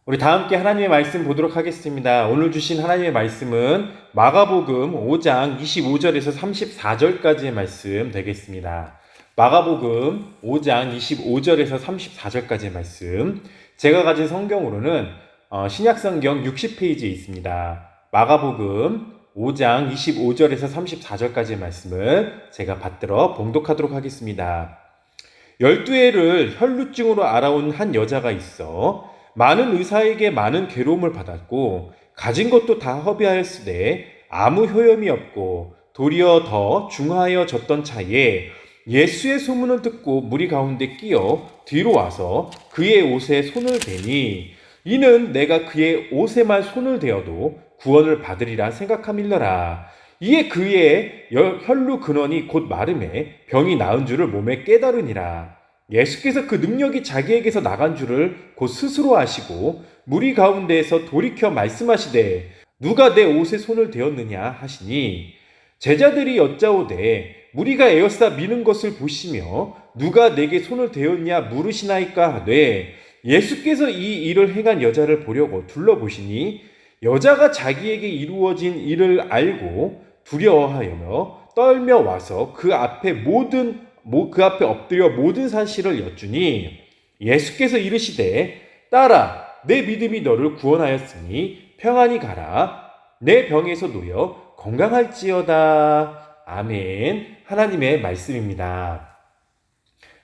우리 다 함께 하나님의 말씀 보도록 하겠습니다. 오늘 주신 하나님의 말씀은 마가복음 5장 25절에서 34절까지의 말씀 되겠습니다. 마가복음 5장 25절에서 34절까지의 말씀. 제가 가진 성경으로는 신약성경 60페이지에 있습니다. 마가복음 5장 25절에서 34절까지의 말씀을 제가 받들어 봉독하도록 하겠습니다. 12해를 혈루증으로 앓아온 한 여자가 있어 많은 의사에게 많은 괴로움을 받았고 가진 것도 다 허비하였으되 아무 효염이 없고 도리어 더 중하여졌던 차에 예수의 소문을 듣고 무리 가운데 끼어 뒤로 와서 그의 옷에 손을 대니 이는 내가 그의 옷에만 손을 대어도 구원을 받으리라 생각함일러라. 이에 그의 혈루 근원이 곧 마름에 병이 나은 줄을 몸에 깨달으니라. 예수께서 그 능력이 자기에게서 나간 줄을 곧 스스로 아시고 무리 가운데에서 돌이켜 말씀하시되 누가 내 옷에 손을 대었느냐 하시니 제자들이 여짜오되 무리가 에워싸 미는 것을 보시며 누가 내게 손을 대었냐 물으시나이까 하되 예수께서 이 일을 행한 여자를 보려고 둘러보시니 여자가 자기에게 이루어진 일을 알고 두려워하며 떨며 와서 그 앞에 엎드려 모든 사실을 여쭈니 예수께서 이르시되 딸아 내 믿음이 너를 구원하였으니 평안히 가라. 내 병에서 놓여 건강할지어다. 아멘. 하나님의 말씀입니다.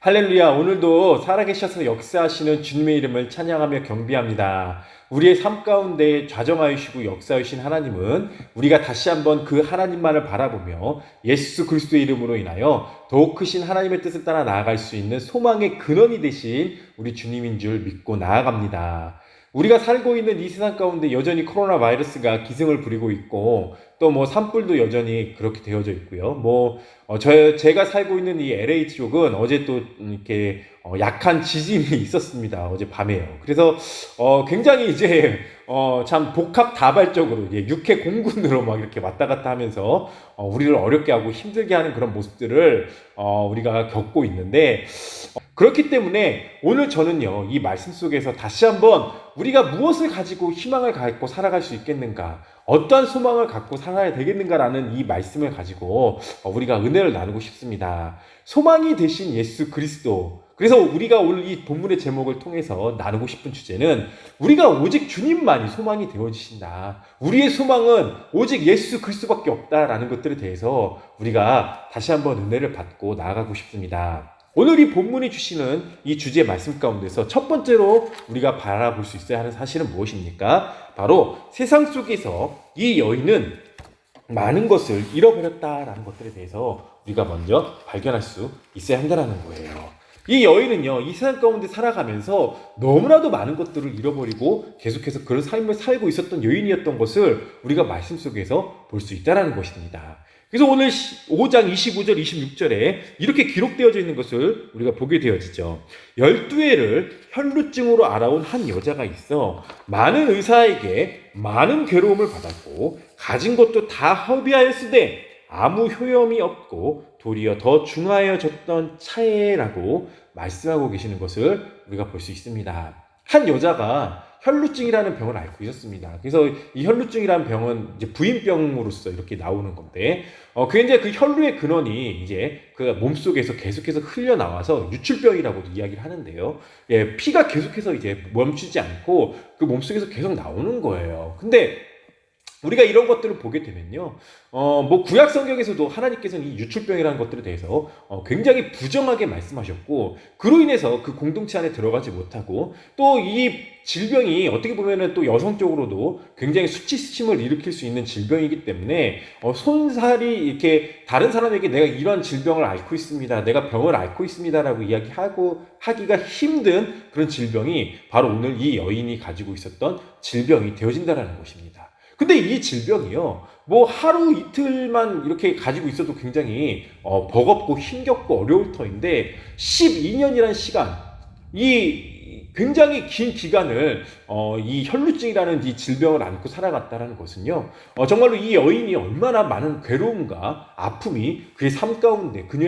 할렐루야. 오늘도 살아계셔서 역사하시는 주님의 이름을 찬양하며 경배합니다. 우리의 삶 가운데 좌정하시고 역사하신 하나님은 우리가 다시 한번 그 하나님만을 바라보며 예수 그리스도의 이름으로 인하여 더욱 크신 하나님의 뜻을 따라 나아갈 수 있는 소망의 근원이 되신 우리 주님인 줄 믿고 나아갑니다. 우리가 살고 있는 이 세상 가운데 여전히 코로나 바이러스가 기승을 부리고 있고 또 산불도 여전히 그렇게 되어져 있고요. 제가 살고 있는 이 LA 지역은 어제 또 이렇게 약한 지진이 있었습니다. 어제 밤에요. 그래서 굉장히 이제 참 복합다발적으로 육해 공군으로 막 이렇게 왔다 갔다 하면서 우리를 어렵게 하고 힘들게 하는 그런 모습들을 우리가 겪고 있는데 그렇기 때문에 오늘 저는요, 이 말씀 속에서 다시 한번 우리가 무엇을 가지고 희망을 갖고 살아갈 수 있겠는가, 어떠한 소망을 갖고 살아야 되겠는가라는 이 말씀을 가지고 우리가 은혜를 나누고 싶습니다. 소망이 되신 예수 그리스도. 그래서 우리가 오늘 이 본문의 제목을 통해서 나누고 싶은 주제는 우리가 오직 주님만이 소망이 되어지신다. 우리의 소망은 오직 예수 그리스도밖에 없다라는 것들에 대해서 우리가 다시 한번 은혜를 받고 나아가고 싶습니다. 오늘 이 본문이 주시는 이 주제의 말씀 가운데서 첫 번째로 우리가 바라볼 수 있어야 하는 사실은 무엇입니까? 바로 세상 속에서 이 여인은 많은 것을 잃어버렸다라는 것들에 대해서 우리가 먼저 발견할 수 있어야 한다는 거예요. 이 여인은요, 이 세상 가운데 살아가면서 너무나도 많은 것들을 잃어버리고 계속해서 그런 삶을 살고 있었던 여인이었던 것을 우리가 말씀 속에서 볼 수 있다는 것입니다. 그래서 오늘 5장 25절 26절에 이렇게 기록되어져 있는 것을 우리가 보게 되어지죠. 12해를 혈루증으로 앓아온 한 여자가 있어 많은 의사에게 많은 괴로움을 받았고 가진 것도 다 허비하였으되 아무 효염이 없고 도리어 더 중하여졌던 차에라고 말씀하고 계시는 것을 우리가 볼 수 있습니다. 한 여자가 혈루증이라는 병을 앓고 있었습니다. 그래서 이 혈루증이라는 병은 이제 부인병으로서 이렇게 나오는 건데, 그게 이제 그 혈루의 근원이 이제 그 몸속에서 계속해서 흘려나와서 유출병이라고도 이야기를 하는데요. 피가 계속해서 이제 멈추지 않고 그 몸속에서 계속 나오는 거예요. 근데 우리가 이런 것들을 보게 되면요, 구약 성경에서도 하나님께서는 이 유출병이라는 것들에 대해서 굉장히 부정하게 말씀하셨고, 그로 인해서 그 공동체 안에 들어가지 못하고, 또 이 질병이 어떻게 보면은 또 여성적으로도 굉장히 수치심을 일으킬 수 있는 질병이기 때문에, 손살이 이렇게 다른 사람에게 내가 이러한 질병을 앓고 있습니다, 내가 병을 앓고 있습니다라고 하기가 힘든 그런 질병이 바로 오늘 이 여인이 가지고 있었던 질병이 되어진다는 것입니다. 근데 이 질병이요, 하루 이틀만 이렇게 가지고 있어도 굉장히 버겁고 힘겹고 어려울 터인데 12년이라는 시간, 이 굉장히 긴 기간을 이 혈루증이라는 이 질병을 안고 살아갔다라는 것은요, 정말로 이 여인이 얼마나 많은 괴로움과 아픔이 그녀의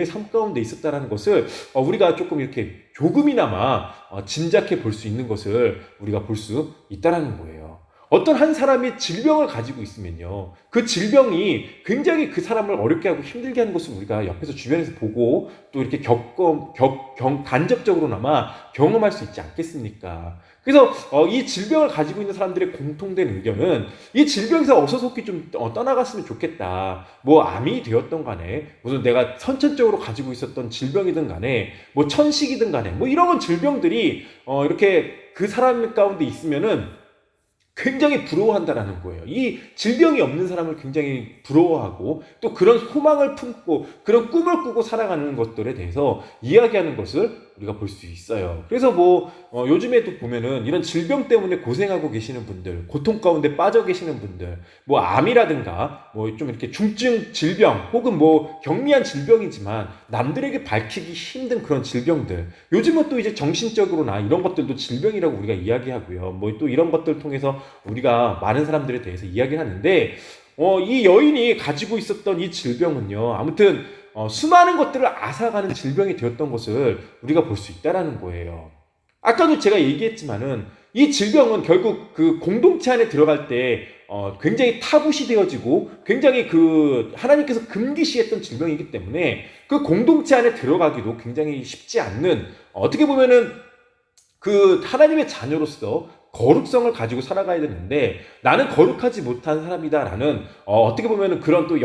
삶 가운데 있었다라는 것을 우리가 조금 이렇게 조금이나마 짐작해 볼 수 있는 것을 우리가 볼 수 있다라는 거예요. 어떤 한 사람이 질병을 가지고 있으면요, 그 질병이 굉장히 그 사람을 어렵게 하고 힘들게 하는 것을 우리가 옆에서 주변에서 보고 또 이렇게 간접적으로나마 경험할 수 있지 않겠습니까? 그래서 이 질병을 가지고 있는 사람들의 공통된 의견은 이 질병에서 어서속히 좀 떠나갔으면 좋겠다. 뭐 암이 되었던 간에, 무슨 내가 선천적으로 가지고 있었던 질병이든 간에, 뭐 천식이든 간에, 뭐 이런 질병들이 이렇게 그 사람 가운데 있으면은 굉장히 부러워한다라는 거예요. 이 질병이 없는 사람을 굉장히 부러워하고 또 그런 소망을 품고 그런 꿈을 꾸고 살아가는 것들에 대해서 이야기하는 것을 우리가 볼 수 있어요. 그래서 요즘에도 보면은 이런 질병 때문에 고생하고 계시는 분들, 고통 가운데 빠져 계시는 분들, 뭐 암이라든가 뭐 좀 이렇게 중증 질병 혹은 뭐 경미한 질병이지만 남들에게 밝히기 힘든 그런 질병들, 요즘은 또 이제 정신적으로나 이런 것들도 질병이라고 우리가 이야기하고요. 뭐 또 이런 것들을 통해서 우리가 많은 사람들에 대해서 이야기를 하는데, 이 여인이 가지고 있었던 이 질병은요, 아무튼 수많은 것들을 앗아가는 질병이 되었던 것을 우리가 볼 수 있다라는 거예요. 아까도 제가 얘기했지만은 이 질병은 결국 그 공동체 안에 들어갈 때 굉장히 타부시 되어지고 굉장히 그 하나님께서 금기시했던 질병이기 때문에 그 공동체 안에 들어가기도 굉장히 쉽지 않는, 어떻게 보면은 그 하나님의 자녀로서 거룩성을 가지고 살아가야 되는데 나는 거룩하지 못한 사람이다라는 어떻게 보면은 그런 또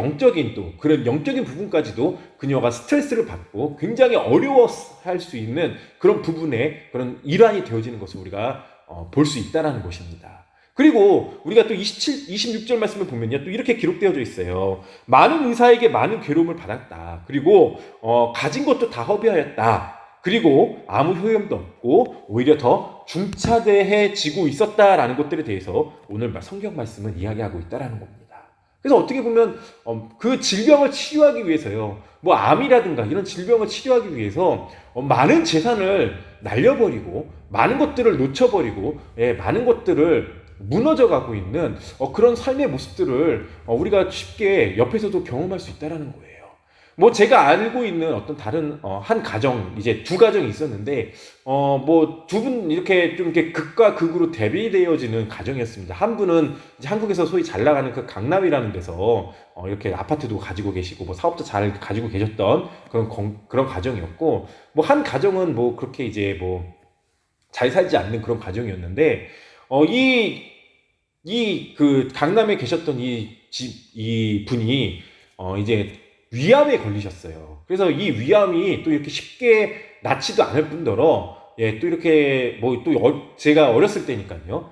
그런 영적인 부분까지도 그녀가 스트레스를 받고 굉장히 어려워할 수 있는 그런 부분에 그런 일환이 되어지는 것을 우리가 볼 수 있다라는 것입니다. 그리고 우리가 또 26절 말씀을 보면요, 또 이렇게 기록되어져 있어요. 많은 의사에게 많은 괴로움을 받았다. 그리고 가진 것도 다 허비하였다. 그리고 아무 효험도 없고 오히려 더 중차대해지고 있었다라는 것들에 대해서 오늘 성경 말씀은 이야기하고 있다라는 겁니다. 그래서 어떻게 보면 그 질병을 치료하기 위해서요, 뭐 암이라든가 이런 질병을 치료하기 위해서 많은 재산을 날려버리고 많은 것들을 놓쳐버리고 많은 것들을 무너져 가고 있는 그런 삶의 모습들을 우리가 쉽게 옆에서도 경험할 수 있다라는 거예요. 뭐 제가 알고 있는 어떤 다른 한 가정, 이제 두 가정이 있었는데 뭐 두 분 이렇게 좀 이렇게 극과 극으로 대비되어지는 가정이었습니다. 한 분은 이제 한국에서 소위 잘 나가는 그 강남이라는 데서 이렇게 아파트도 가지고 계시고 뭐 사업도 잘 가지고 계셨던 그런 가정이었고, 뭐 한 가정은 뭐 그렇게 이제 뭐 잘 살지 않는 그런 가정이었는데 이 그 강남에 계셨던 이 분이 이제 위암에 걸리셨어요. 그래서 이 위암이 또 이렇게 쉽게 낫지도 않을 뿐더러, 또 이렇게 제가 어렸을 때니까요.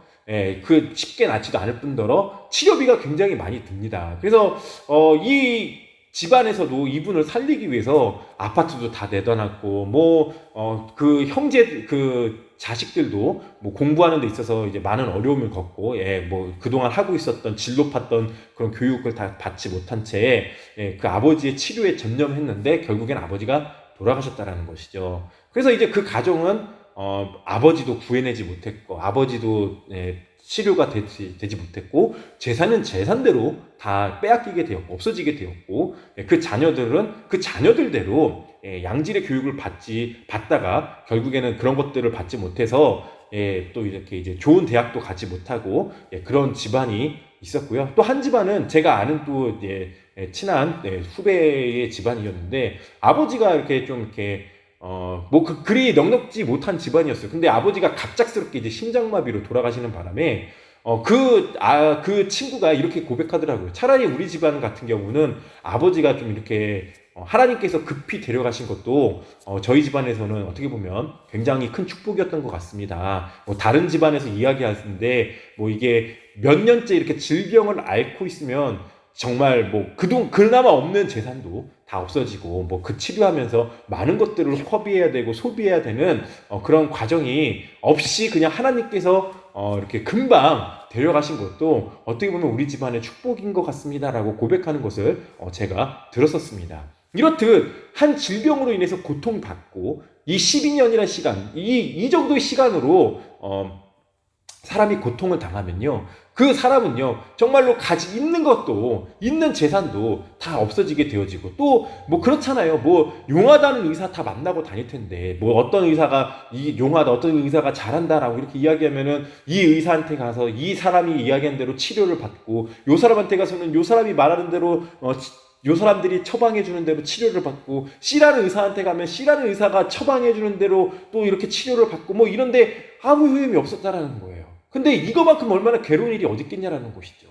그 쉽게 낫지도 않을 뿐더러 치료비가 굉장히 많이 듭니다. 그래서 이 집안에서도 이분을 살리기 위해서 아파트도 다 내다놨고, 그 형제, 그 자식들도 뭐 공부하는 데 있어서 이제 많은 어려움을 겪고, 뭐 그동안 하고 있었던 질 높았던 그런 교육을 다 받지 못한 채, 그 아버지의 치료에 전념했는데 결국엔 아버지가 돌아가셨다라는 것이죠. 그래서 이제 그 가정은 아버지도 구해내지 못했고, 아버지도 치료가 되지 못했고, 재산은 재산대로 다 빼앗기게 되었고 없어지게 되었고, 그 자녀들대로 양질의 교육을 받다가 결국에는 그런 것들을 받지 못해서 또 이렇게 이제 좋은 대학도 가지 못하고 그런 집안이 있었고요. 또 한 집안은 제가 아는 또 친한 후배의 집안이었는데, 아버지가 이렇게 좀 이렇게 그리 넉넉지 못한 집안이었어요. 근데 아버지가 갑작스럽게 이제 심장마비로 돌아가시는 바람에 그 친구가 이렇게 고백하더라고요. 차라리 우리 집안 같은 경우는 아버지가 좀 이렇게 하나님께서 급히 데려가신 것도 저희 집안에서는 어떻게 보면 굉장히 큰 축복이었던 것 같습니다. 다른 집안에서 이야기하는데 이게 몇 년째 이렇게 질병을 앓고 있으면 정말 그나마 없는 재산도 다 없어지고 그 치료하면서 많은 것들을 허비해야 되고 소비해야 되는 그런 과정이 없이 그냥 하나님께서 이렇게 금방 데려가신 것도 어떻게 보면 우리 집안의 축복인 것 같습니다라고 고백하는 것을 제가 들었었습니다. 이렇듯 한 질병으로 인해서 고통받고 이 12년이라는 시간, 이 정도의 시간으로 사람이 고통을 당하면요, 그 사람은요 정말로 있는 것도, 있는 재산도 다 없어지게 되어지고, 또 뭐 그렇잖아요. 뭐 용하다는 의사 다 만나고 다닐 텐데, 뭐 어떤 의사가 용하다, 어떤 의사가 잘한다라고 이렇게 이야기하면은 이 의사한테 가서 이 사람이 이야기한 대로 치료를 받고, 요 사람한테 가서는 요 사람이 말하는 대로 요 사람들이 처방해 주는 대로 치료를 받고, C라는 의사한테 가면 C라는 의사가 처방해 주는 대로 또 이렇게 치료를 받고, 뭐 이런데 아무 효임이 없었다라는 거예요. 근데 이거만큼 얼마나 괴로운 일이 어디 있겠냐라는 것이죠.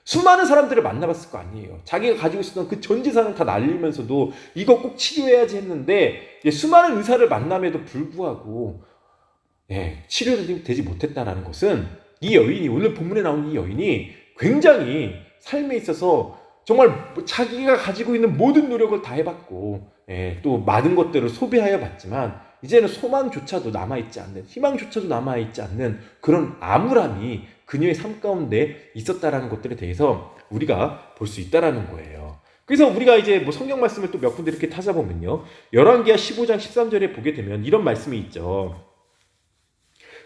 수많은 사람들을 만나봤을 거 아니에요. 자기가 가지고 있었던 그 전 재산을 다 날리면서도 이거 꼭 치료해야지 했는데, 수많은 의사를 만남에도 불구하고 치료되지 못했다라는 것은, 이 여인이, 오늘 본문에 나온 이 여인이 굉장히 삶에 있어서 정말 자기가 가지고 있는 모든 노력을 다 해봤고, 또 많은 것들을 소비하여 봤지만 이제는 소망조차도 남아있지 않는, 희망조차도 남아있지 않는 그런 암울함이 그녀의 삶 가운데 있었다라는 것들에 대해서 우리가 볼 수 있다라는 거예요. 그래서 우리가 이제 뭐 성경 말씀을 또 몇 군데 이렇게 찾아보면요, 열왕기하 15장 13절에 보게 되면 이런 말씀이 있죠.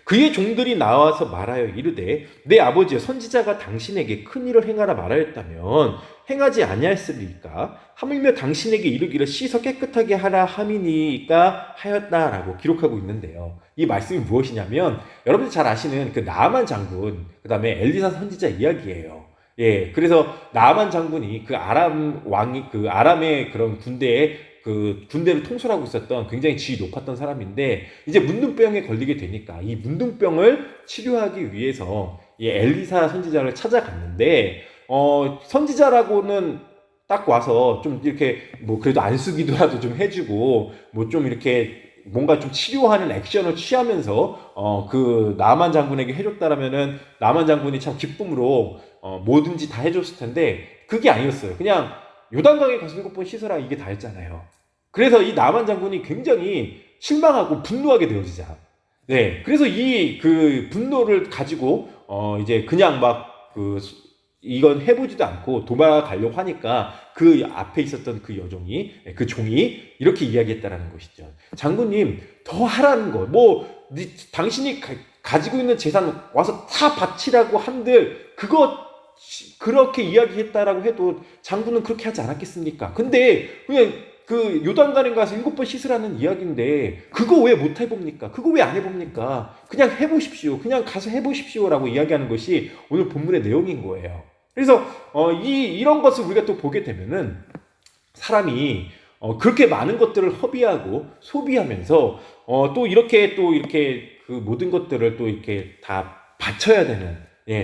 그의 종들이 나와서 말하여 이르되, 내 아버지여, 선지자가 당신에게 큰 일을 행하라 말하였다면 행하지 아니하였으리까? 하물며 당신에게 이르기를 씻어 깨끗하게 하라 함이니까 하였다라고 기록하고 있는데요. 이 말씀이 무엇이냐면, 여러분들 잘 아시는 그 나아만 장군, 그 다음에 엘리사 선지자 이야기예요. 그래서 나아만 장군이 그 아람 왕이, 그 아람의 그런 군대를 통솔하고 있었던 굉장히 지위 높았던 사람인데, 이제 문둥병에 걸리게 되니까 이 문둥병을 치료하기 위해서 이 엘리사 선지자를 찾아갔는데, 선지자라고는 딱 와서 좀 이렇게 뭐 그래도 안수기도라도 좀 해주고, 뭐 좀 이렇게 뭔가 좀 치료하는 액션을 취하면서 그 나만 장군에게 해줬다라면은 나만 장군이 참 기쁨으로 뭐든지 다 해줬을 텐데, 그게 아니었어요. 그냥 요단강에 가서 7번 씻어라, 이게 다였잖아요. 그래서 이 나만 장군이 굉장히 실망하고 분노하게 되어지자, 그래서 이 그 분노를 가지고 이제 그냥 이건 해보지도 않고 도망가려고 하니까 그 앞에 있었던 그 여종이, 그 종이 이렇게 이야기했다라는 것이죠. 장군님, 더 하라는 거, 당신이 가지고 있는 재산 와서 다 바치라고 한들 그렇게 이야기했다라고 해도 장군은 그렇게 하지 않았겠습니까? 근데 그냥 그 요단강에 가서 7번 씻으라는 이야기인데 그거 왜 못 해봅니까? 그거 왜 안 해봅니까? 그냥 해보십시오. 그냥 가서 해보십시오라고 이야기하는 것이 오늘 본문의 내용인 거예요. 그래서 이런 것을 우리가 또 보게 되면은, 사람이 그렇게 많은 것들을 허비하고 소비하면서 또 이렇게 그 모든 것들을 또 이렇게 다 바쳐야 되는,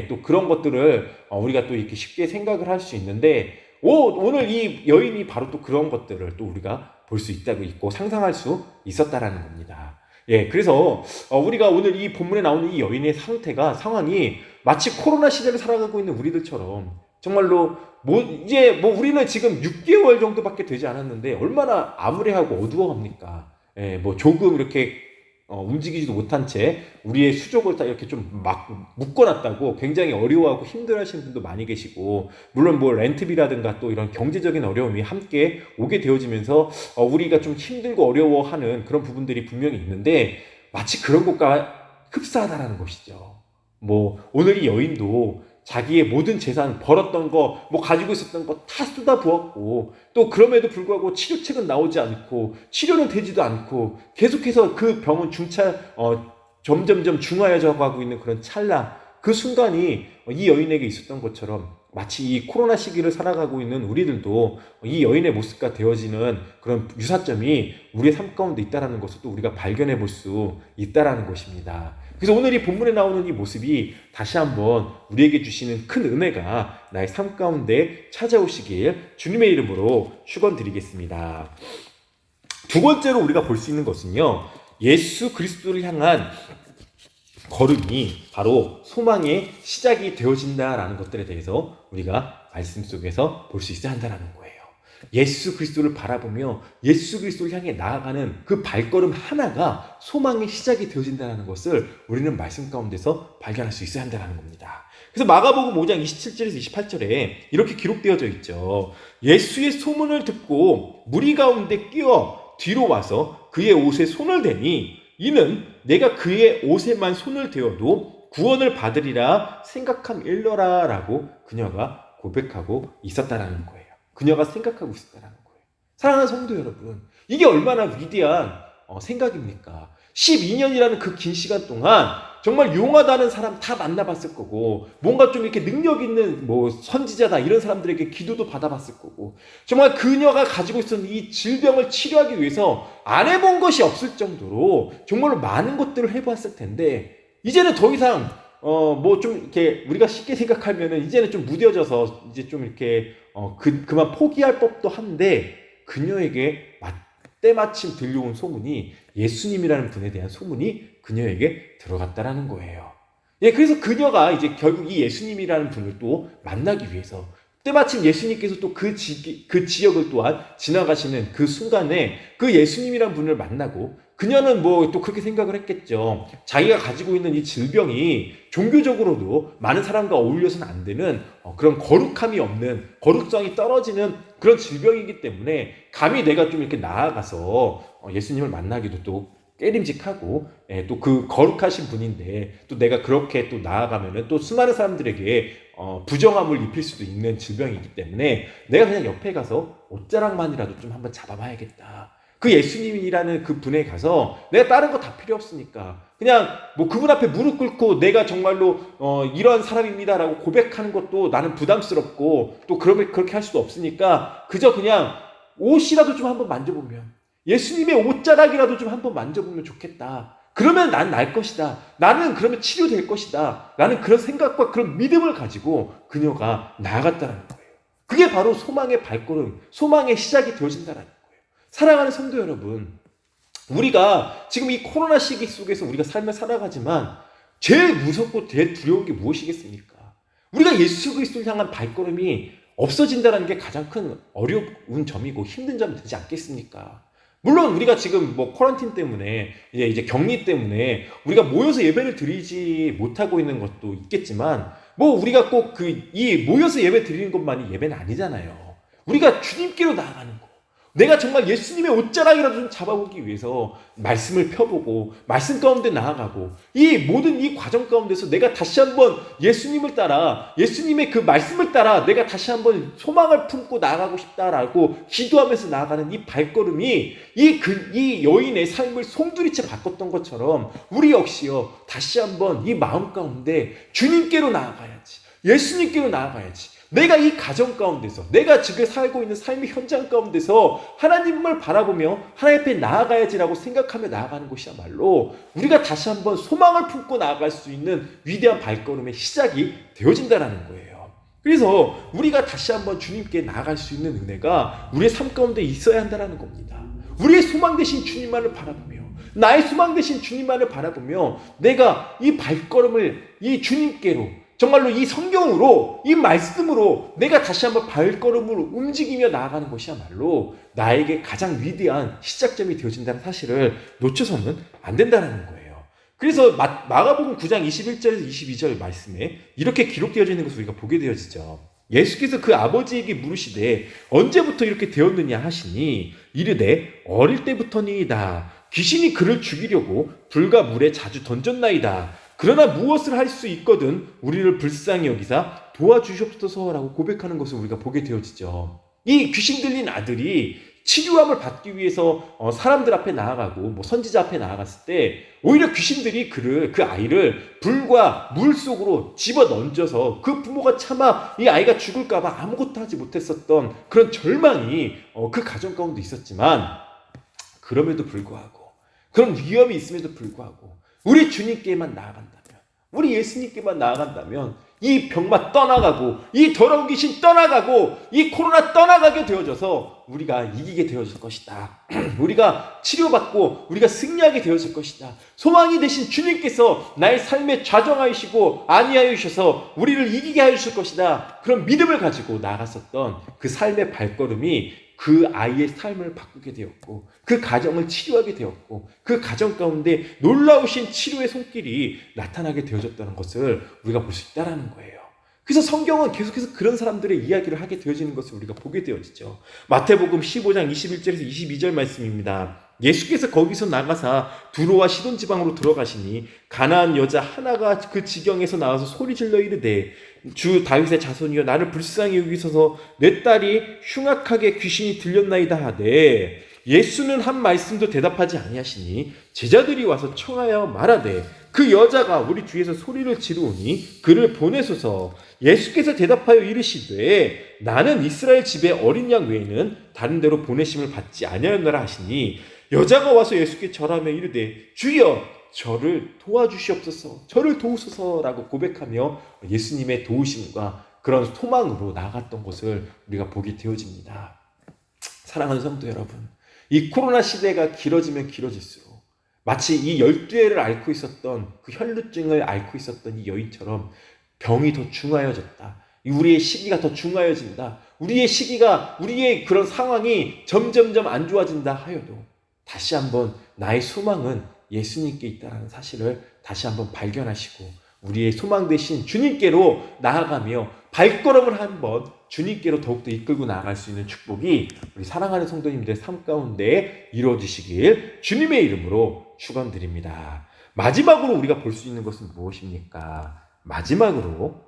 또 그런 것들을 우리가 또 이렇게 쉽게 생각을 할 수 있는데, 오늘 이 여인이 바로 또 그런 것들을 또 우리가 볼 수 있고 상상할 수 있었다라는 겁니다. 그래서 우리가 오늘 이 본문에 나오는 이 여인의 상황이 마치 코로나 시대를 살아가고 있는 우리들처럼, 정말로 우리는 지금 6개월 정도밖에 되지 않았는데 얼마나 암울해하고 어두워합니까? 조금 이렇게 움직이지도 못한 채 우리의 수족을 다 이렇게 좀 막 묶어놨다고 굉장히 어려워하고 힘들어하시는 분도 많이 계시고, 물론 렌트비라든가 또 이런 경제적인 어려움이 함께 오게 되어지면서 우리가 좀 힘들고 어려워하는 그런 부분들이 분명히 있는데, 마치 그런 것과 흡사하다라는 것이죠. 오늘 이 여인도 자기의 모든 재산, 벌었던 거, 가지고 있었던 거 다 쏟아부었고, 또 그럼에도 불구하고 치료책은 나오지 않고 치료는 되지도 않고 계속해서 그 병은 점점점 중하여져 가고 있는 그런 찰나, 그 순간이 이 여인에게 있었던 것처럼, 마치 이 코로나 시기를 살아가고 있는 우리들도 이 여인의 모습과 되어지는 그런 유사점이 우리의 삶 가운데 있다는 것을 또 우리가 발견해 볼 수 있다는 것입니다. 그래서 오늘 이 본문에 나오는 이 모습이 다시 한번 우리에게 주시는 큰 은혜가 나의 삶 가운데 찾아오시길 주님의 이름으로 축원드리겠습니다. 두 번째로 우리가 볼 수 있는 것은요, 예수 그리스도를 향한 걸음이 바로 소망의 시작이 되어진다라는 것들에 대해서 우리가 말씀 속에서 볼 수 있어야 한다는 거예요. 예수 그리스도를 바라보며 예수 그리스도를 향해 나아가는 그 발걸음 하나가 소망의 시작이 되어진다는 것을 우리는 말씀 가운데서 발견할 수 있어야 한다는 겁니다. 그래서 마가복음 5장 27절에서 28절에 이렇게 기록되어져 있죠. 예수의 소문을 듣고 무리 가운데 끼어 뒤로 와서 그의 옷에 손을 대니 이는 내가 그의 옷에만 손을 대어도 구원을 받으리라 생각함일러라 라고 그녀가 고백하고 있었다라는 거예요. 그녀가 생각하고 있었다라는 거예요. 사랑하는 성도 여러분, 이게 얼마나 위대한 생각입니까? 12년이라는 그 긴 시간 동안 정말 용하다는 사람 다 만나봤을 거고, 뭔가 좀 이렇게 능력 있는 선지자다 이런 사람들에게 기도도 받아봤을 거고, 정말 그녀가 가지고 있었던 이 질병을 치료하기 위해서 안 해본 것이 없을 정도로 정말로 많은 것들을 해봤을 텐데, 이제는 더 이상 좀 이렇게 우리가 쉽게 생각하면은 이제는 좀 무뎌져서 이제 좀 이렇게 그만 포기할 법도 한데, 그녀에게 때마침 들려온 소문이 예수님이라는 분에 대한 소문이 그녀에게 들어갔다라는 거예요. 예, 그래서 그녀가 이제 결국 이 예수님이라는 분을 또 만나기 위해서 때마침 예수님께서 또 그 지역을 또한 지나가시는 그 순간에 그 예수님이라는 분을 만나고, 그녀는 또 그렇게 생각을 했겠죠. 자기가 가지고 있는 이 질병이 종교적으로도 많은 사람과 어울려서는 안 되는 그런 거룩함이 없는, 거룩성이 떨어지는 그런 질병이기 때문에 감히 내가 좀 이렇게 나아가서 예수님을 만나기도 또 깨림직하고, 또 그 거룩하신 분인데 또 내가 그렇게 또 나아가면은 또 수많은 사람들에게 부정함을 입힐 수도 있는 질병이기 때문에 내가 그냥 옆에 가서 옷자락만이라도 좀 한번 잡아봐야겠다. 그 예수님이라는 그 분에 가서 내가 다른 거 다 필요 없으니까 그냥 그분 앞에 무릎 꿇고 내가 정말로 이런 사람입니다라고 고백하는 것도 나는 부담스럽고, 또 그렇게 할 수도 없으니까 그저 그냥 옷이라도 좀 한번 만져보면, 예수님의 옷자락이라도 좀 한번 만져보면 좋겠다. 그러면 난 날 것이다. 나는 그러면 치료될 것이다. 라는 그런 생각과 그런 믿음을 가지고 그녀가 나아갔다는 거예요. 그게 바로 소망의 발걸음, 소망의 시작이 되어진다는 거예요. 사랑하는 성도 여러분, 우리가 지금 이 코로나 시기 속에서 우리가 삶을 살아가지만 제일 무섭고 제일 두려운 게 무엇이겠습니까? 우리가 예수 그리스도를 향한 발걸음이 없어진다는 게 가장 큰 어려운 점이고 힘든 점이 되지 않겠습니까? 물론 우리가 지금 쿼런틴 때문에 이제 격리 때문에 우리가 모여서 예배를 드리지 못하고 있는 것도 있겠지만, 우리가 꼭 이 모여서 예배 드리는 것만이 예배는 아니잖아요. 우리가 주님께로 나아가는 거, 내가 정말 예수님의 옷자락이라도 좀 잡아보기 위해서 말씀을 펴보고 말씀 가운데 나아가고, 이 모든 이 과정 가운데서 내가 다시 한번 예수님을 따라, 예수님의 그 말씀을 따라 내가 다시 한번 소망을 품고 나아가고 싶다라고 기도하면서 나아가는 이 발걸음이 이 여인의 삶을 송두리째 바꿨던 것처럼 우리 역시요, 다시 한번 이 마음 가운데 주님께로 나아가야지, 예수님께로 나아가야지. 내가 이 가정 가운데서, 내가 지금 살고 있는 삶의 현장 가운데서 하나님을 바라보며 하나님 앞에 나아가야지라고 생각하며 나아가는 것이야말로 우리가 다시 한번 소망을 품고 나아갈 수 있는 위대한 발걸음의 시작이 되어진다는 거예요. 그래서 우리가 다시 한번 주님께 나아갈 수 있는 은혜가 우리의 삶 가운데 있어야 한다는 겁니다. 우리의 소망 되신 주님만을 바라보며, 나의 소망 되신 주님만을 바라보며 내가 이 발걸음을 이 주님께로, 정말로 이 성경으로, 이 말씀으로 내가 다시 한번 발걸음으로 움직이며 나아가는 것이야말로 나에게 가장 위대한 시작점이 되어진다는 사실을 놓쳐서는 안 된다는 거예요. 그래서 마가복음 9장 21절에서 22절 말씀에 이렇게 기록되어져 있는 것을 우리가 보게 되어지죠. 예수께서 그 아버지에게 물으시되 언제부터 이렇게 되었느냐 하시니 이르되 어릴 때부터니이다. 귀신이 그를 죽이려고 불과 물에 자주 던졌나이다. 그러나 무엇을 할 수 있거든 우리를 불쌍히 여기사 도와주시옵소서라고 고백하는 것을 우리가 보게 되어지죠. 이 귀신 들린 아들이 치료함을 받기 위해서 사람들 앞에 나아가고 선지자 앞에 나아갔을 때 오히려 귀신들이 그 아이를 불과 물 속으로 집어 던져서 그 부모가 차마 이 아이가 죽을까 봐 아무것도 하지 못했었던 그런 절망이 그 가정 가운데 있었지만, 그럼에도 불구하고, 그런 위험이 있음에도 불구하고 우리 주님께만 나아간다면, 우리 예수님께만 나아간다면 이 병만 떠나가고, 이 더러운 귀신 떠나가고, 이 코로나 떠나가게 되어져서 우리가 이기게 되어질 것이다. 우리가 치료받고 우리가 승리하게 되어질 것이다. 소망이 되신 주님께서 나의 삶에 좌정하시고 안위하여주셔서 우리를 이기게 하실 것이다. 그런 믿음을 가지고 나아갔었던 그 삶의 발걸음이 그 아이의 삶을 바꾸게 되었고 그 가정을 치료하게 되었고 그 가정 가운데 놀라우신 치료의 손길이 나타나게 되어졌다는 것을 우리가 볼 수 있다는 거예요. 그래서 성경은 계속해서 그런 사람들의 이야기를 하게 되어지는 것을 우리가 보게 되어지죠. 마태복음 15장 21절에서 22절 말씀입니다. 예수께서 거기서 나가사 두로와 시돈 지방으로 들어가시니 가나안 여자 하나가 그 지경에서 나와서 소리질러 이르되 주 다윗의 자손이여 나를 불쌍히 여기소서 내 딸이 흉악하게 귀신이 들렸나이다 하되 예수는 한 말씀도 대답하지 아니하시니 제자들이 와서 청하여 말하되 그 여자가 우리 뒤에서 소리를 지르오니 그를 보내소서. 예수께서 대답하여 이르시되 나는 이스라엘 집에 어린 양 외에는 다른 데로 보내심을 받지 아니하였노라 하시니 여자가 와서 예수께 절하며 이르되 주여 저를 도와주시옵소서 저를 도우소서라고 고백하며 예수님의 도우심과 그런 소망으로 나아갔던 것을 우리가 보게 되어집니다. 사랑하는 성도 여러분, 이 코로나 시대가 길어지면 길어질수록 마치 이 12회를 앓고 있었던 그 혈루증을 앓고 있었던 이 여인처럼 병이 더 중하여졌다. 우리의 시기가 더 중하여진다. 우리의 그런 상황이 점점점 안 좋아진다 하여도 다시 한번 나의 소망은 예수님께 있다는 사실을 다시 한번 발견하시고 우리의 소망 되신 주님께로 나아가며 발걸음을 한번 주님께로 더욱더 이끌고 나아갈 수 있는 축복이 우리 사랑하는 성도님들의 삶 가운데 이루어지시길 주님의 이름으로 축원드립니다. 마지막으로 우리가 볼 수 있는 것은 무엇입니까? 마지막으로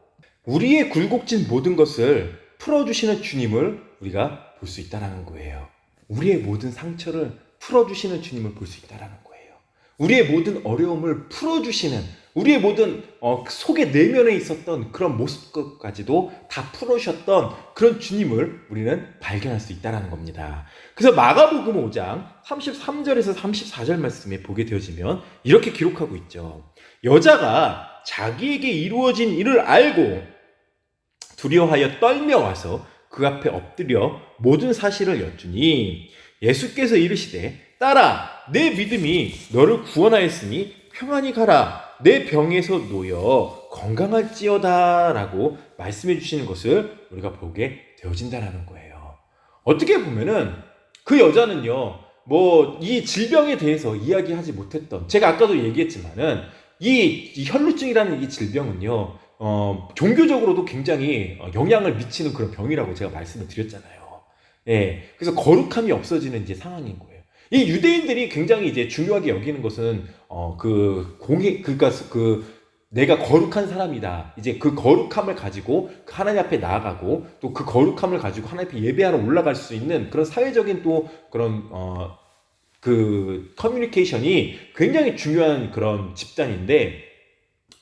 우리의 굴곡진 모든 것을 풀어주시는 주님을 우리가 볼 수 있다는 거예요. 우리의 모든 상처를 풀어주시는 주님을 볼 수 있다는 거예요. 우리의 모든 어려움을 풀어주시는 우리의 모든 속의 내면에 있었던 그런 모습까지도 다 풀어주셨던 그런 주님을 우리는 발견할 수 있다는 겁니다. 그래서 마가복음 5장 33절에서 34절 말씀에 보게 되어지면 이렇게 기록하고 있죠. 여자가 자기에게 이루어진 일을 알고 두려워하여 떨며 와서 그 앞에 엎드려 모든 사실을 여쭈니 예수께서 이르시되 딸아 내 믿음이 너를 구원하였으니 평안히 가라 내 병에서 놓여 건강할지어다 라고 말씀해 주시는 것을 우리가 보게 되어진다는 거예요. 어떻게 보면은 그 여자는요 이 질병에 대해서 이야기하지 못했던 제가 아까도 얘기했지만은 이 혈루증이라는 이 질병은요 종교적으로도 굉장히 영향을 미치는 그런 병이라고 제가 말씀을 드렸잖아요. 예, 그래서 거룩함이 없어지는 이제 상황인 거예요. 이 유대인들이 굉장히 이제 중요하게 여기는 것은 내가 거룩한 사람이다. 이제 그 거룩함을 가지고 하나님 앞에 나아가고 또 그 거룩함을 가지고 하나님 앞에 예배하러 올라갈 수 있는 그런 사회적인 또 그런 그 커뮤니케이션이 굉장히 중요한 그런 집단인데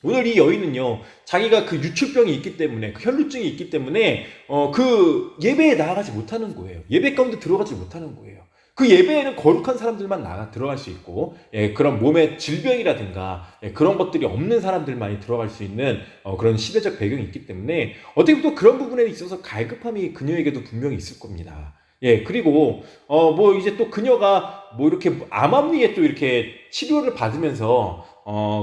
오늘 이 여인은요 자기가 그 유출병이 있기 때문에 그 혈루증이 있기 때문에 그 예배에 나아가지 못하는 거예요. 예배 가운데 들어가지 못하는 거예요. 그 예배에는 거룩한 사람들만 들어갈 수 있고 그런 몸의 질병이라든가 그런 것들이 없는 사람들만이 들어갈 수 있는 그런 시대적 배경이 있기 때문에 어떻게 보면 또 그런 부분에 있어서 갈급함이 그녀에게도 분명히 있을 겁니다. 예, 그리고 이제 또 그녀가 이렇게 암암리에 또 이렇게 치료를 받으면서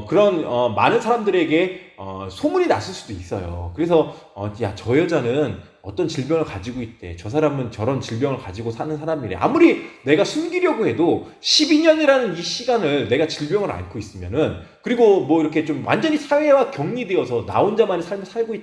그런 많은 사람들에게 소문이 났을 수도 있어요. 그래서 야, 저 여자는 어떤 질병을 가지고 있대. 저 사람은 저런 질병을 가지고 사는 사람이래. 아무리 내가 숨기려고 해도 12년이라는 이 시간을 내가 질병을 앓고 있으면은 그리고 이렇게 좀 완전히 사회와 격리되어서 나 혼자만의 삶을 살고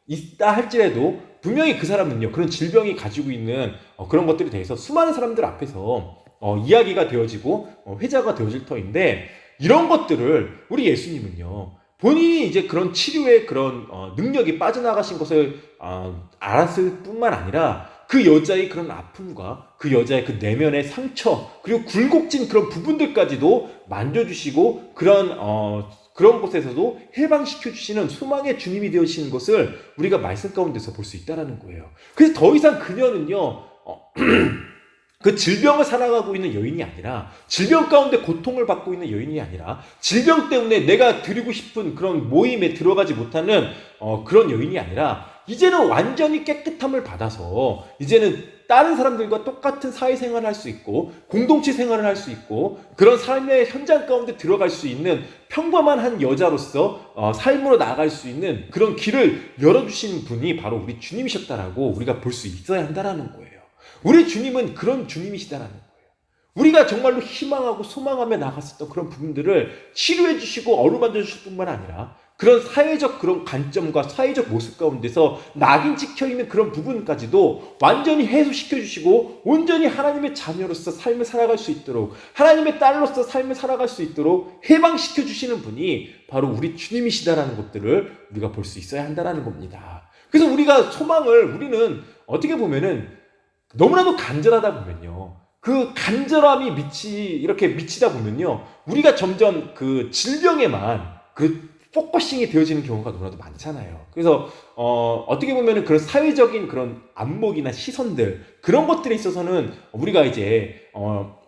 있다 할지라도 분명히 그 사람은요 그런 질병이 가지고 있는 그런 것들에 대해서 수많은 사람들 앞에서 이야기가 되어지고 회자가 되어질 터인데 이런 것들을 우리 예수님은요 본인이 이제 그런 치료의 그런 능력이 빠져나가신 것을 알았을 뿐만 아니라 그 여자의 그런 아픔과 그 여자의 그 내면의 상처 그리고 굴곡진 그런 부분들까지도 만져주시고 그런 곳에서도 해방시켜 주시는 소망의 주님이 되어주시는 것을 우리가 말씀 가운데서 볼 수 있다는 거예요. 그래서 더 이상 그녀는요 그 질병을 살아가고 있는 여인이 아니라 질병 가운데 고통을 받고 있는 여인이 아니라 질병 때문에 내가 드리고 싶은 그런 모임에 들어가지 못하는 그런 여인이 아니라 이제는 완전히 깨끗함을 받아서 이제는 다른 사람들과 똑같은 사회생활을 할 수 있고 공동체 생활을 할 수 있고 그런 삶의 현장 가운데 들어갈 수 있는 평범한 한 여자로서 삶으로 나아갈 수 있는 그런 길을 열어주시는 분이 바로 우리 주님이셨다라고 우리가 볼 수 있어야 한다는 거예요. 우리 주님은 그런 주님이시다라는 거예요. 우리가 정말로 희망하고 소망하며 나갔었던 그런 부분들을 치료해 주시고 어루만져 주실 뿐만 아니라 그런 사회적 그런 관점과 사회적 모습 가운데서 낙인 찍혀있는 그런 부분까지도 완전히 해소시켜 주시고 온전히 하나님의 자녀로서 삶을 살아갈 수 있도록 하나님의 딸로서 삶을 살아갈 수 있도록 해방시켜 주시는 분이 바로 우리 주님이시다라는 것들을 우리가 볼 수 있어야 한다는 겁니다. 그래서 우리가 우리는 어떻게 보면은 너무나도 간절하다 보면요. 그 간절함이 이렇게 미치다 보면요. 우리가 점점 그 질병에만 포커싱이 되어지는 경우가 너무나도 많잖아요. 그래서 어떻게 보면은 그런 사회적인 그런 안목이나 시선들 그런 것들에 있어서는 우리가 이제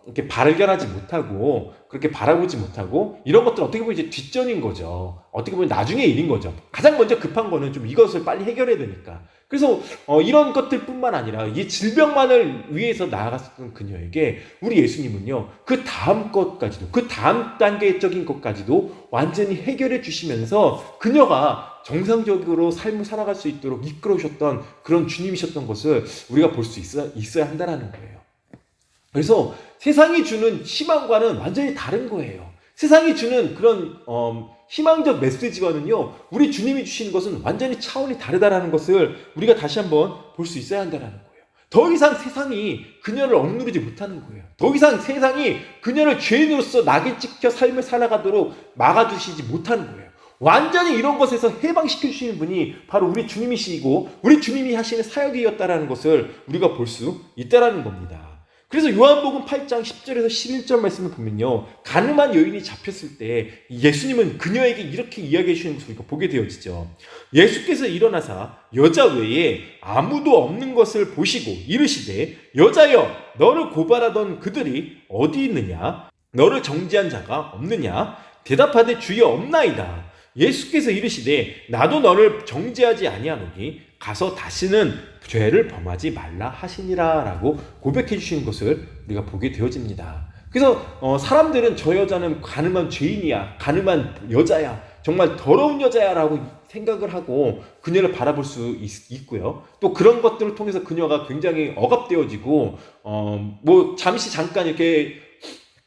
이렇게 발견하지 못하고 그렇게 바라보지 못하고 이런 것들 어떻게 보면 이제 뒷전인 거죠. 어떻게 보면 나중에 일인 거죠. 가장 먼저 급한 거는 좀 이것을 빨리 해결해야 되니까. 그래서 이런 것들뿐만 아니라 이 질병만을 위해서 나아갔던 그녀에게 우리 예수님은요. 그 다음 것까지도 그 다음 단계적인 것까지도 완전히 해결해 주시면서 그녀가 정상적으로 삶을 살아갈 수 있도록 이끌어주셨던 그런 주님이셨던 것을 우리가 볼 수 있어야 한다는 거예요. 그래서 세상이 주는 희망과는 완전히 다른 거예요. 세상이 주는 그런 희망적 메시지와는요. 우리 주님이 주시는 것은 완전히 차원이 다르다라는 것을 우리가 다시 한번 볼 수 있어야 한다는 거예요. 더 이상 세상이 그녀를 억누르지 못하는 거예요. 더 이상 세상이 그녀를 죄인으로서 낙인 찍혀 삶을 살아가도록 막아주시지 못하는 거예요. 완전히 이런 것에서 해방시켜 주시는 분이 바로 우리 주님이시고 우리 주님이 하시는 사역이었다라는 것을 우리가 볼 수 있다라는 겁니다. 그래서 요한복음 8장 10절에서 11절 말씀을 보면요. 가늠한 여인이 잡혔을 때 예수님은 그녀에게 이렇게 이야기해 주시는 것을 우리가 보게 되어지죠. 예수께서 일어나사 여자 외에 아무도 없는 것을 보시고 이르시되 여자여 너를 고발하던 그들이 어디 있느냐? 너를 정죄한 자가 없느냐? 대답하되 주여 없나이다. 예수께서 이르시되 나도 너를 정죄하지 아니하노니 가서 다시는 죄를 범하지 말라 하시니라 라고 고백해 주시는 것을 우리가 보게 되어집니다. 그래서 사람들은 저 여자는 가늠한 죄인이야, 가늠한 여자야, 정말 더러운 여자야 라고 생각을 하고 그녀를 바라볼 수 있고요. 또 그런 것들을 통해서 그녀가 굉장히 억압되어지고 잠시 잠깐 이렇게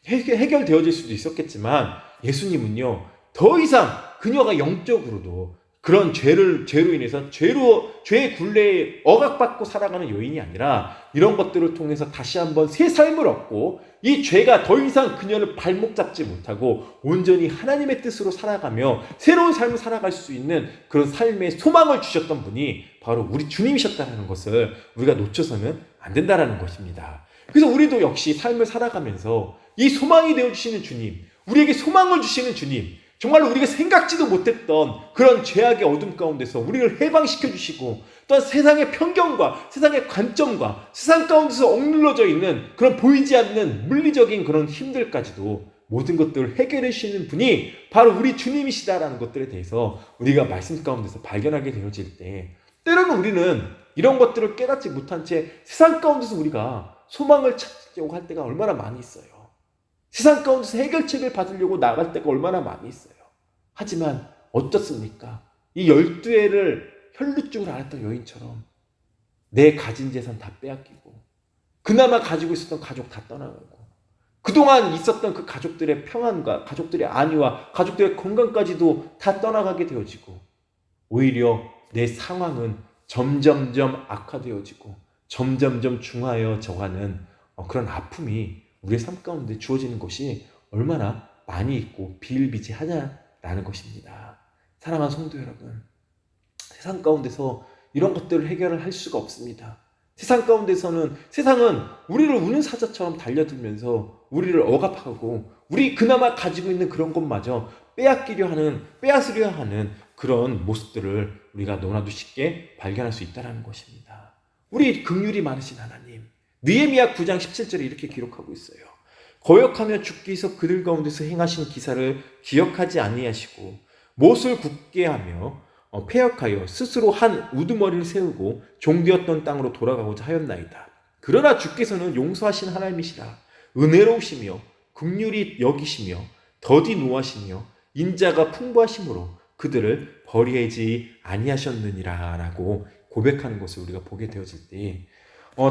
해결되어질 수도 있었겠지만 예수님은요. 더 이상 그녀가 영적으로도 그런 죄로 인해서 죄의 굴레에 억압받고 살아가는 여인이 아니라 이런 것들을 통해서 다시 한번 새 삶을 얻고 이 죄가 더 이상 그녀를 발목 잡지 못하고 온전히 하나님의 뜻으로 살아가며 새로운 삶을 살아갈 수 있는 그런 삶의 소망을 주셨던 분이 바로 우리 주님이셨다는 것을 우리가 놓쳐서는 안 된다는 것입니다. 그래서 우리도 역시 삶을 살아가면서 이 소망이 되어주시는 주님, 우리에게 소망을 주시는 주님, 정말로 우리가 생각지도 못했던 그런 죄악의 어둠 가운데서 우리를 해방시켜 주시고 또한 세상의 편견과 세상의 관점과 세상 가운데서 억눌러져 있는 그런 보이지 않는 물리적인 그런 힘들까지도 모든 것들을 해결해 주시는 분이 바로 우리 주님이시다라는 것들에 대해서 우리가 말씀 가운데서 발견하게 되어질 때 때로는 우리는 이런 것들을 깨닫지 못한 채 세상 가운데서 우리가 소망을 찾으려고 할 때가 얼마나 많이 있어요. 세상 가운데서 해결책을 받으려고 나갈 때가 얼마나 많이 있어요. 하지만 어떻습니까? 이 12해를 혈루증을 앓았던 여인처럼 내 가진 재산 다 빼앗기고 그나마 가지고 있었던 가족 다 떠나가고 그동안 있었던 그 가족들의 평안과 가족들의 안위와 가족들의 건강까지도 다 떠나가게 되어지고 오히려 내 상황은 점점점 악화되어지고 점점점 중하여져가는 그런 아픔이 우리의 삶 가운데 주어지는 것이 얼마나 많이 있고 비일비재하냐라는 것입니다. 사랑하는 성도 여러분, 세상 가운데서 이런 것들을 해결을 할 수가 없습니다. 세상 가운데서는 세상은 우리를 우는 사자처럼 달려들면서 우리를 억압하고 우리 그나마 가지고 있는 그런 것마저 빼앗으려 하는 그런 모습들을 우리가 너무나도 쉽게 발견할 수 있다는 것입니다. 우리 긍휼이 많으신 하나님, 느헤미야 9장 17절에 이렇게 기록하고 있어요. 거역하며 죽기 위해서 그들 가운데서 행하신 기사를 기억하지 아니하시고 못을 굳게 하며 폐역하여 스스로 한 우두머리를 세우고 종되었던 땅으로 돌아가고자 하였나이다. 그러나 주께서는 용서하신 하나님이시라. 은혜로우시며 긍휼히 여기시며 더디 노하시며 인자가 풍부하심으로 그들을 버리지 아니하셨느니라 라고 고백하는 것을 우리가 보게 되어질 때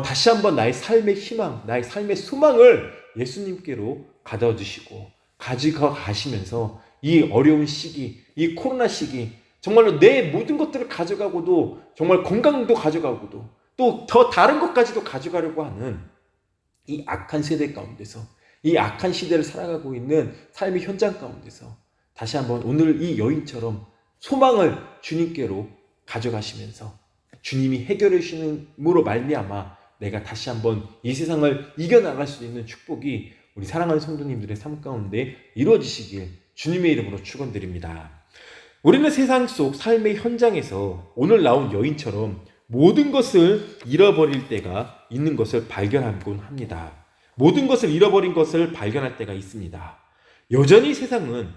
다시 한번 나의 삶의 희망, 나의 삶의 소망을 예수님께로 가져다 주시고 가지고 가시면서 이 어려운 시기, 이 코로나 시기, 정말로 내 모든 것들을 가져가고도 정말 건강도 가져가고도 또 더 다른 것까지도 가져가려고 하는 이 악한 세대 가운데서, 이 악한 시대를 살아가고 있는 삶의 현장 가운데서 다시 한번 오늘 이 여인처럼 소망을 주님께로 가져가시면서 주님이 해결해 주심으로 말미암아 내가 다시 한번 이 세상을 이겨나갈 수 있는 축복이 우리 사랑하는 성도님들의 삶 가운데 이루어지시길 주님의 이름으로 축원드립니다. 우리는 세상 속 삶의 현장에서 오늘 나온 여인처럼 모든 것을 잃어버릴 때가 있는 것을 발견하곤 합니다. 모든 것을 잃어버린 것을 발견할 때가 있습니다. 여전히 세상은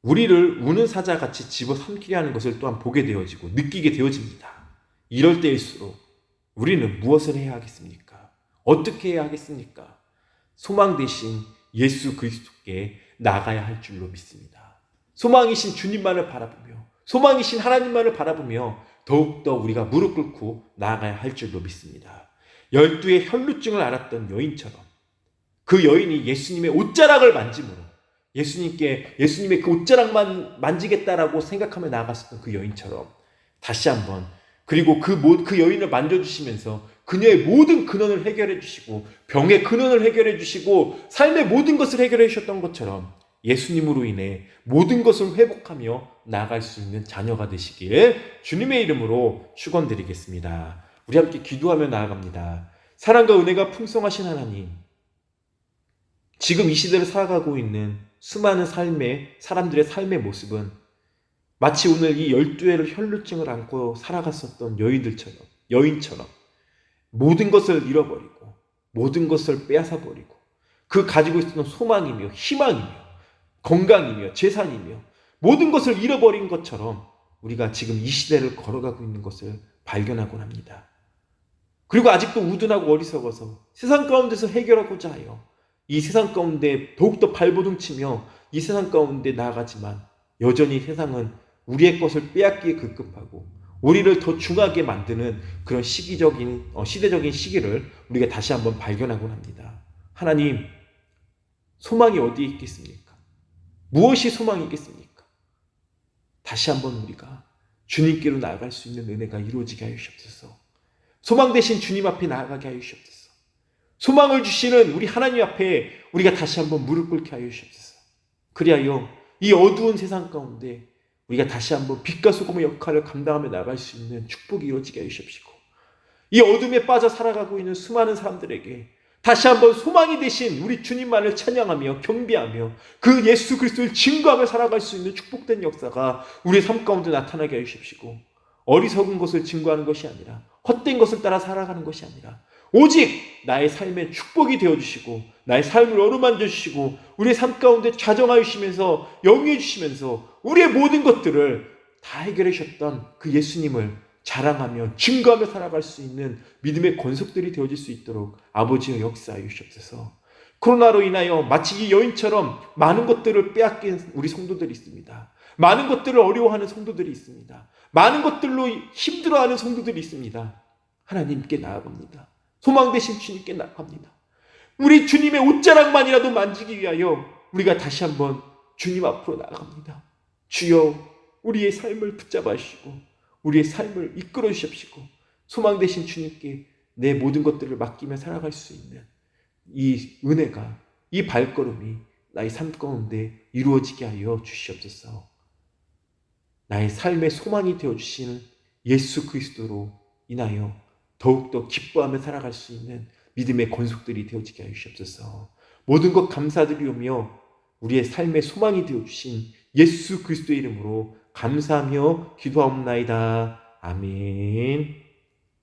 우리를 우는 사자같이 집어삼키려 하는 것을 또한 보게 되어지고 느끼게 되어집니다. 이럴 때일수록 우리는 무엇을 해야 하겠습니까? 어떻게 해야 하겠습니까? 소망 대신 예수 그리스도께 나가야 할 줄로 믿습니다. 소망이신 주님만을 바라보며, 소망이신 하나님만을 바라보며 더욱더 우리가 무릎 꿇고 나아가야 할 줄로 믿습니다. 12의 혈루증을 앓았던 여인처럼 그 여인이 예수님의 옷자락을 만짐으로 예수님의 그 옷자락만 만지겠다라고 생각하며 나아갔었던 그 여인처럼 다시 한번, 그리고 그 여인을 만져주시면서 그녀의 모든 근원을 해결해 주시고 병의 근원을 해결해 주시고 삶의 모든 것을 해결해 주셨던 것처럼 예수님으로 인해 모든 것을 회복하며 나아갈 수 있는 자녀가 되시길 주님의 이름으로 축원드리겠습니다. 우리 함께 기도하며 나아갑니다. 사랑과 은혜가 풍성하신 하나님, 지금 이 시대를 살아가고 있는 수많은 사람들의 삶의 모습은 마치 오늘 이 12회를 혈루증을 안고 살아갔었던 여인처럼 모든 것을 잃어버리고 모든 것을 빼앗아버리고 그 가지고 있었던 소망이며 희망이며 건강이며 재산이며 모든 것을 잃어버린 것처럼 우리가 지금 이 시대를 걸어가고 있는 것을 발견하곤 합니다. 그리고 아직도 우둔하고 어리석어서 세상 가운데서 해결하고자 하여 이 세상 가운데 더욱더 발버둥치며 이 세상 가운데 나아가지만 여전히 세상은 우리의 것을 빼앗기에 급급하고 우리를 더 중하게 만드는 그런 시대적인 시기를 우리가 다시 한번 발견하곤 합니다. 하나님, 소망이 어디에 있겠습니까? 무엇이 소망이 있겠습니까? 다시 한번 우리가 주님께로 나아갈 수 있는 은혜가 이루어지게 하여 주옵소서. 소망 대신 주님 앞에 나아가게 하여 주옵소서. 소망을 주시는 우리 하나님 앞에 우리가 다시 한번 무릎 꿇게 하여 주옵소서. 그리하여 이 어두운 세상 가운데 우리가 다시 한번 빛과 소금의 역할을 감당하며 나갈 수 있는 축복이 이루어지게 하여 주옵시고, 이 어둠에 빠져 살아가고 있는 수많은 사람들에게 다시 한번 소망이 되신 우리 주님만을 찬양하며 경배하며 그 예수 그리스도를 증거하며 살아갈 수 있는 축복된 역사가 우리의 삶 가운데 나타나게 해주십시고, 어리석은 것을 증거하는 것이 아니라 헛된 것을 따라 살아가는 것이 아니라 오직 나의 삶에 축복이 되어주시고 나의 삶을 어루만져 주시고 우리의 삶 가운데 좌정하여 주시면서 영위해 주시면서 우리의 모든 것들을 다 해결해 주셨던 그 예수님을 자랑하며 증거하며 살아갈 수 있는 믿음의 권속들이 되어질 수 있도록 아버지의 역사하여 주옵소서. 코로나로 인하여 마치 이 여인처럼 많은 것들을 빼앗긴 우리 성도들이 있습니다. 많은 것들을 어려워하는 성도들이 있습니다. 많은 것들로 힘들어하는 성도들이 있습니다. 하나님께 나아갑니다. 소망 되신 주님께 나아갑니다. 우리 주님의 옷자락만이라도 만지기 위하여 우리가 다시 한번 주님 앞으로 나아갑니다. 주여, 우리의 삶을 붙잡아 주시고 우리의 삶을 이끌어 주십시고 소망 되신 주님께 내 모든 것들을 맡기며 살아갈 수 있는 이 은혜가, 이 발걸음이 나의 삶 가운데 이루어지게 하여 주시옵소서. 나의 삶의 소망이 되어주시는 예수 그리스도로 인하여 더욱더 기뻐하며 살아갈 수 있는 믿음의 권속들이 되어지게 하여 주시옵소서. 모든 것 감사드리오며 우리의 삶의 소망이 되어주신 예수 그리스도의 이름으로 감사하며 기도하옵나이다. 아멘.